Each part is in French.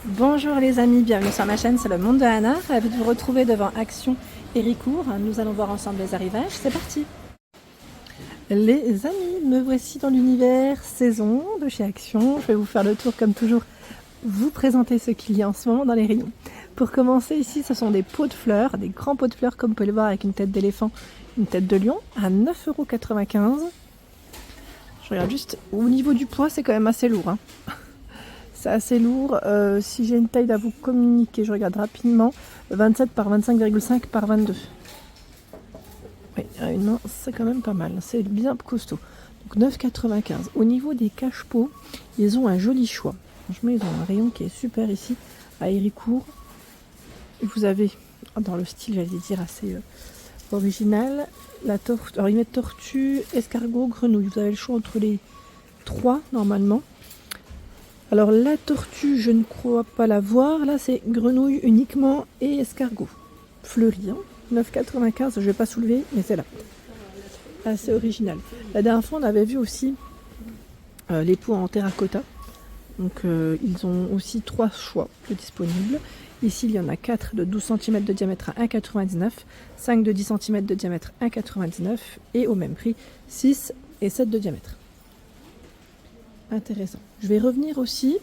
Bonjour les amis, bienvenue sur ma chaîne, c'est le monde de Anna. Ravi de vous retrouver devant Action Héricourt. Nous allons voir ensemble les arrivages, c'est parti. Les amis, me voici dans l'univers saison de chez Action. Je vais vous faire le tour comme toujours, vous présenter ce qu'il y a en ce moment dans les rayons. Pour commencer ici, ce sont des pots de fleurs, des grands pots de fleurs comme vous pouvez le voir avec une tête d'éléphant, une tête de lion à 9,95 €. Je regarde juste, au niveau du poids c'est quand même assez lourd. C'est assez lourd. Si j'ai une taille à vous communiquer, je regarde rapidement. 27 par 25,5 par 22. Oui, à une main, c'est quand même pas mal. C'est bien costaud. Donc 9,95. Au niveau des cache-pots, ils ont un joli choix. Franchement, ils ont un rayon qui est super ici, à Héricourt. Vous avez, dans le style, j'allais dire, assez original, la tortue. Alors, ils mettent tortue, escargot, grenouille. Vous avez le choix entre les trois, normalement. Alors la tortue, je ne crois pas la voir. Là, c'est grenouille uniquement et escargot. Fleuri, 9,95 €. Je ne vais pas soulever, mais c'est là. Assez original. La dernière fois, on avait vu aussi les pots en terracotta. Donc, ils ont aussi 3 choix de disponibles. Ici, il y en a 4 de 12 cm de diamètre à 1,99 €, 5 de 10 cm de diamètre à 1,99 € et au même prix, 6 et 7 de diamètre. Intéressant. Je vais revenir aussi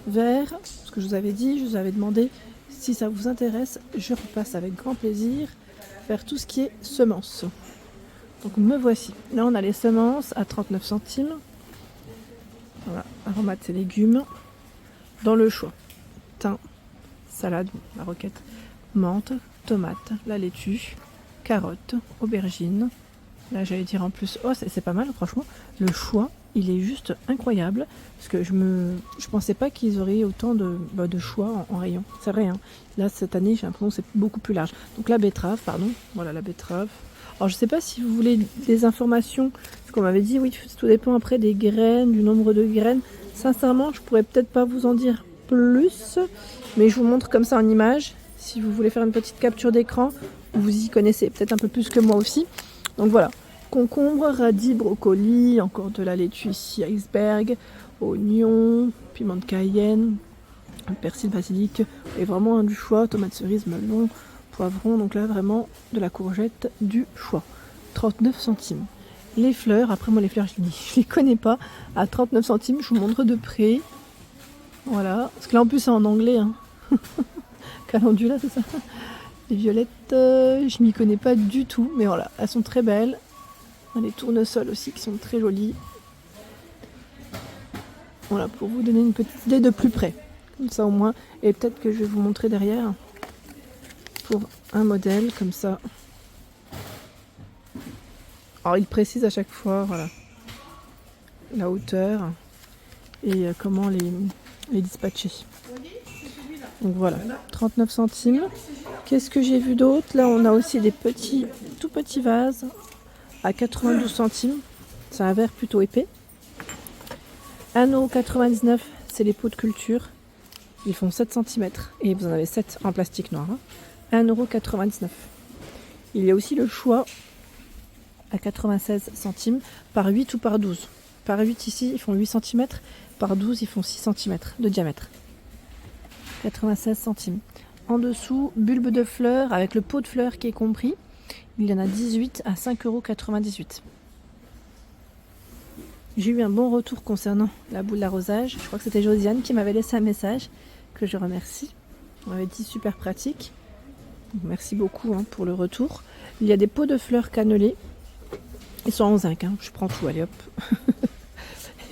vers ce que je vous avais dit, je vous avais demandé si ça vous intéresse, je repasse avec grand plaisir vers tout ce qui est semences. Donc me voici. Là on a les semences à 39 centimes. Voilà, aromates et légumes. Dans le choix, thym, salade, la roquette, menthe, tomate, la laitue, carotte, aubergine. Là j'allais dire en plus, oh c'est pas mal franchement, le choix il est juste incroyable parce que je pensais pas qu'ils auraient autant de choix en rayon. C'est vrai, là cette année j'ai l'impression que c'est beaucoup plus large. Donc la betterave, pardon, voilà la betterave. Alors je sais pas si vous voulez des informations, parce qu'on m'avait dit oui tout dépend après des graines, du nombre de graines. Sincèrement je pourrais peut-être pas vous en dire plus, mais je vous montre comme ça en image. Si vous voulez faire une petite capture d'écran, vous y connaissez peut-être un peu plus que moi aussi. Donc voilà. Concombre, radis, brocoli, encore de la laitue ici, iceberg, oignon, piment de Cayenne, persil, basilic, et vraiment du choix, tomate cerise, melon, poivron, donc là vraiment de la courgette du choix. 39 centimes. Les fleurs, après moi les fleurs je les connais pas, à 39 centimes, je vous montre de près. Voilà, parce que là en plus c'est en anglais. Calendula, c'est ça. Les violettes, je m'y connais pas du tout, mais voilà, elles sont très belles. Les tournesols aussi qui sont très jolis. Voilà, pour vous donner une petite idée de plus près. Comme ça au moins. Et peut-être que je vais vous montrer derrière. Pour un modèle comme ça. Alors il précise à chaque fois, voilà, la hauteur et comment les dispatcher. Donc voilà, 39 centimes. Qu'est-ce que j'ai vu d'autre? Là on a aussi des tout petits vases à 92 centimes. C'est un verre plutôt épais. 1,99 €, c'est les pots de culture. Ils font 7 cm et vous en avez 7 en plastique noir. 1,99 €. Il y a aussi le choix à 96 centimes par 8 ou par 12. Par 8 ici, ils font 8 cm. Par 12, ils font 6 cm de diamètre. 96 centimes. En dessous, bulbe de fleurs avec le pot de fleurs qui est compris. Il y en a 18 à 5,98 €. J'ai eu un bon retour concernant la boule d'arrosage. Je crois que c'était Josiane qui m'avait laissé un message que je remercie. On m'avait dit super pratique. Donc, merci beaucoup pour le retour. Il y a des pots de fleurs cannelés. Ils sont en zinc. Je prends tout, allez hop.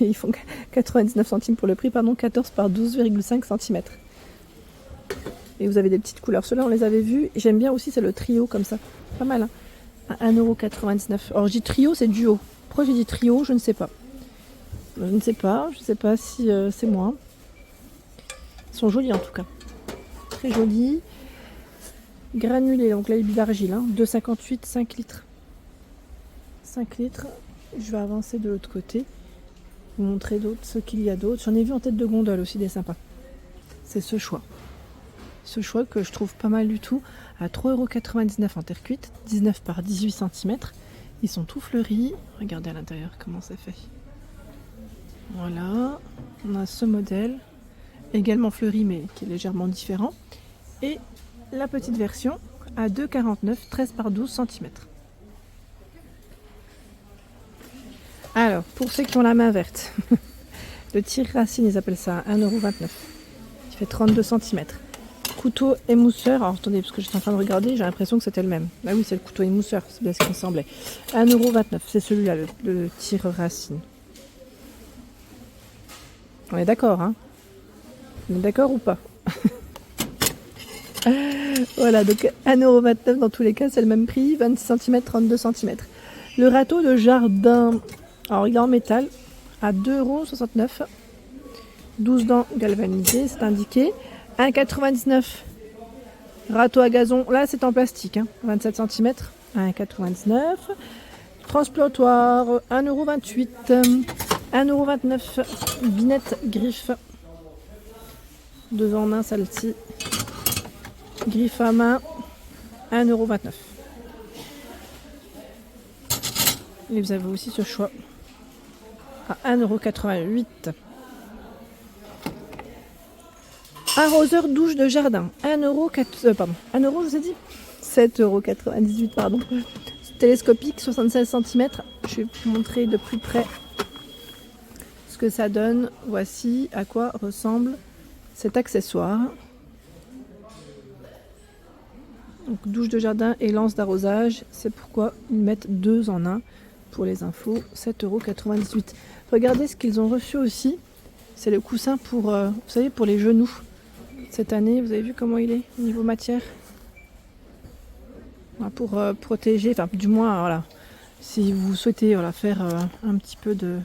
Ils font 99 centimes pour le prix, 14 par 12,5 cm. Et vous avez des petites couleurs. Ceux-là, on les avait vus. J'aime bien aussi, c'est le trio comme ça. Pas mal, à 1,99 €. Alors, je dis trio, c'est duo. Pourquoi j'ai dit trio, je ne sais pas. Je ne sais pas si c'est moi. Ils sont jolis en tout cas. Très jolis. Granulés, donc là, il y a d'argile. 2,58, 5 litres. 5 litres. Je vais avancer de l'autre côté. Vous montrer d'autres, ce qu'il y a d'autres. J'en ai vu en tête de gondole aussi des sympas. C'est ce choix. Ce choix que je trouve pas mal du tout, à 3,99 € en terre cuite, 19 par 18 cm. Ils sont tout fleuris. Regardez à l'intérieur comment c'est fait. Voilà, on a ce modèle. également fleuri mais qui est légèrement différent. Et la petite version à 2,49, 13 par 12 cm. Alors, pour ceux qui ont la main verte, le tire-racine, ils appellent ça 1,29 €. Il fait 32 cm. Couteau émousseur, alors attendez, parce que j'étais en train de regarder, j'ai l'impression que c'était le même. Ah oui, c'est le couteau émousseur, c'est bien ce qui me semblait. 1,29 €, c'est celui-là, le tire-racine. On est d'accord, hein? On est d'accord ou pas? Voilà, donc 1,29 € dans tous les cas, c'est le même prix, 26 cm, 32 cm. Le râteau de jardin, alors il est en métal, à 2,69 €. 12 dents galvanisées, c'est indiqué. 1,99 €. Râteau à gazon, là c'est en plastique, hein, 27 cm, 1,99 €. Transplantoir, 1,28 €. 1,29 €. Binette griffe. 2 en 1 celle-ci. Griffe à main, 1,29 €. Et vous avez aussi ce choix à 1,88 €. Arroseur douche de jardin, 1,4 €, pardon, 1 € je vous ai dit 7,98 €, pardon. Télescopique, 76 cm. Je vais vous montrer de plus près ce que ça donne. Voici à quoi ressemble cet accessoire. Donc, douche de jardin et lance d'arrosage, c'est pourquoi ils mettent 2 en 1 pour les infos, 7,98 €. Regardez ce qu'ils ont reçu aussi, c'est le coussin pour, vous savez, pour les genoux. Cette année, vous avez vu comment il est au niveau matière? Pour protéger, enfin du moins, voilà, si vous souhaitez faire un petit peu de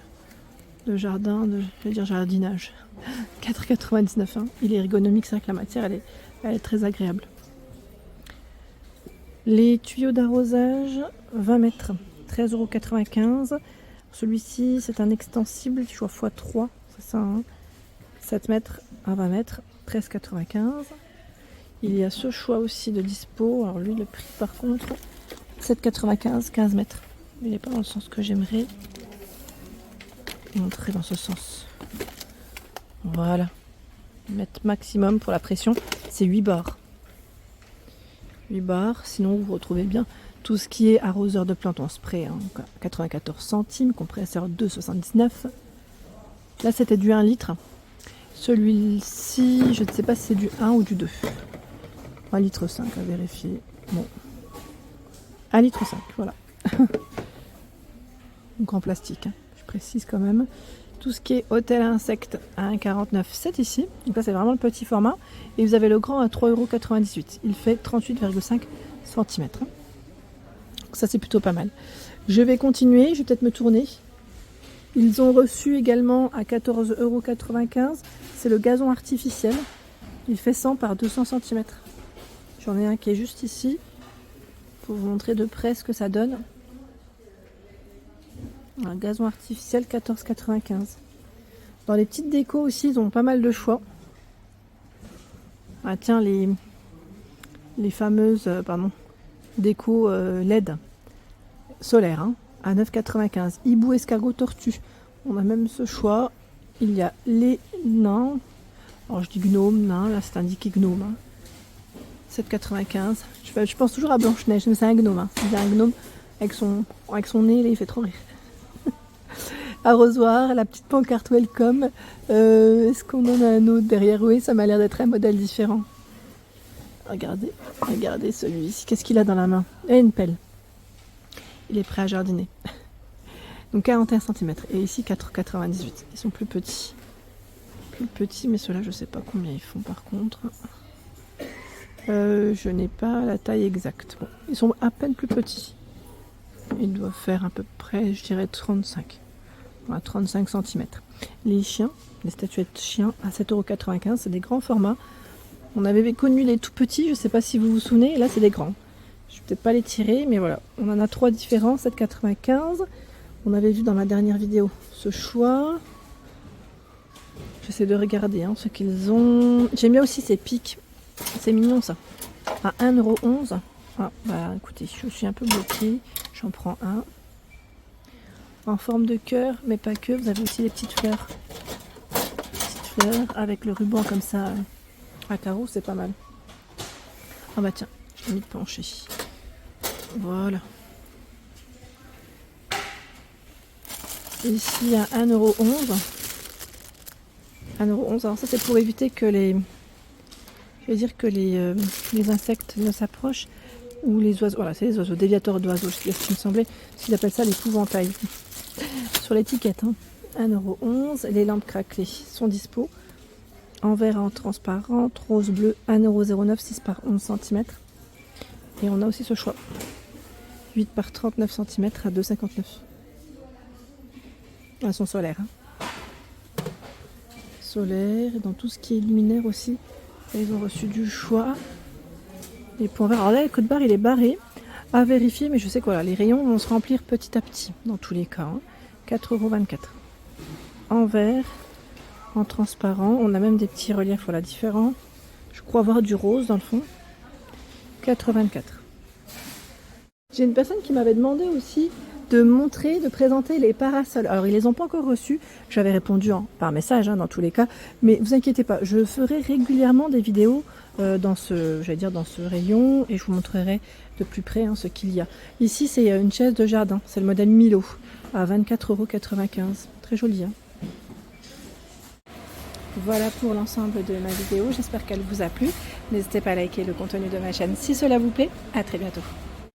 jardin, je vais dire jardinage. 4,99 €, hein. Il est ergonomique, c'est vrai que la matière, elle est très agréable. Les tuyaux d'arrosage, 20 mètres, 13,95 €. Celui-ci, c'est un extensible, tu vois, x3, c'est ça, hein, 7 mètres à 20 mètres, 13,95 €. Il y a ce choix aussi de dispo. Alors lui, le prix par contre, 7,95 €, 15 mètres. Il n'est pas dans le sens que j'aimerais montrer, dans ce sens. Voilà. Mètre maximum pour la pression, c'est 8 bars. 8 bars, sinon vous retrouvez bien tout ce qui est arroseur de plantes en spray, hein, 94 centimes, compresseur 2,79 €. Là c'était du 1 litre. Celui-ci, je ne sais pas si c'est du 1 ou du 2. 1,5 litre à vérifier. Bon. 1,5 litre, voilà. Donc en plastique, hein, je précise quand même. Tout ce qui est hôtel à insectes à 1,49 €, c'est ici. Donc là, c'est vraiment le petit format. Et vous avez le grand à 3,98 €. Il fait 38,5 cm. Ça, c'est plutôt pas mal. Je vais continuer, je vais peut-être me tourner. Ils ont reçu également à 14,95 €. C'est le gazon artificiel. Il fait 100 par 200 cm. J'en ai un qui est juste ici. Pour vous montrer de près ce que ça donne. Un gazon artificiel, 14,95 €. Dans les petites décos aussi, ils ont pas mal de choix. Ah tiens, les fameuses déco LED solaires, hein, à 9,95 €. Hibou, escargot, tortue. On a même ce choix. Il y a les nains. Alors je dis gnome, nain, là c'est indiqué gnome. Hein. 7,95 €. Je pense toujours à Blanche-Neige, mais c'est un gnome. Hein. C'est un gnome avec son nez, là, il fait trop rire. Arrosoir, la petite pancarte welcome. Est-ce qu'on en a un autre derrière? Oui, ça m'a l'air d'être un modèle différent. Regardez celui-ci. Qu'est-ce qu'il a dans la main? Et une pelle. Il est prêt à jardiner. Donc 41 cm. Et ici 4,98 €. Ils sont plus petits. Plus petits, mais ceux-là, je ne sais pas combien ils font par contre. Je n'ai pas la taille exacte. Bon, ils sont à peine plus petits. Ils doivent faire à peu près, je dirais, 35 cm. Les chiens, les statuettes chiens à 7,95 €, c'est des grands formats. On avait connu les tout petits, je ne sais pas si vous vous souvenez, là c'est des grands. Je ne vais peut-être pas les tirer, mais voilà. On en a 3 différents, 7,95 €. On avait vu dans ma dernière vidéo ce choix. J'essaie de regarder ce qu'ils ont. J'aime bien aussi ces pics. C'est mignon ça. À 1,11 €. Ah, bah écoutez, je suis un peu bloquée. J'en prends un. En forme de cœur, mais pas que. Vous avez aussi des petites fleurs. fleurs avec le ruban comme ça à carreaux, c'est pas mal. Ah bah tiens, j'ai mis de pencher. Voilà. Ici à 1,11 €. 1,11 €. Alors ça c'est pour éviter que les insectes ne s'approchent ou les oiseaux. Voilà, c'est les oiseaux, déviateurs d'oiseaux, ce qui me semblait. Ils appellent ça l'épouvantail. Sur l'étiquette, hein. 1,11 €. Les lampes craquelées sont dispo. En verre en transparente, rose bleu, 1,09 €, 6 par 11 cm. Et on a aussi ce choix. 8 par 39 cm à 2,59 €. Elles sont solaires. Hein. Solaire, et dans tout ce qui est luminaire aussi, ils ont reçu du choix. Les points verts. Alors là, le code barre il est barré. À vérifier, mais je sais que voilà, les rayons vont se remplir petit à petit, dans tous les cas. Hein. 4,24 €. En vert, en transparent, on a même des petits reliefs voilà, différents. Je crois avoir du rose dans le fond. 4,24 €. J'ai une personne qui m'avait demandé aussi de montrer, de présenter les parasols. Alors ils les ont pas encore reçus, j'avais répondu par message dans tous les cas, mais vous inquiétez pas, je ferai régulièrement des vidéos dans ce rayon et je vous montrerai de plus près ce qu'il y a. Ici c'est une chaise de jardin, c'est le modèle Milo à 24,95 €, très joli. Hein. Voilà pour l'ensemble de ma vidéo, j'espère qu'elle vous a plu. N'hésitez pas à liker le contenu de ma chaîne si cela vous plaît. À très bientôt.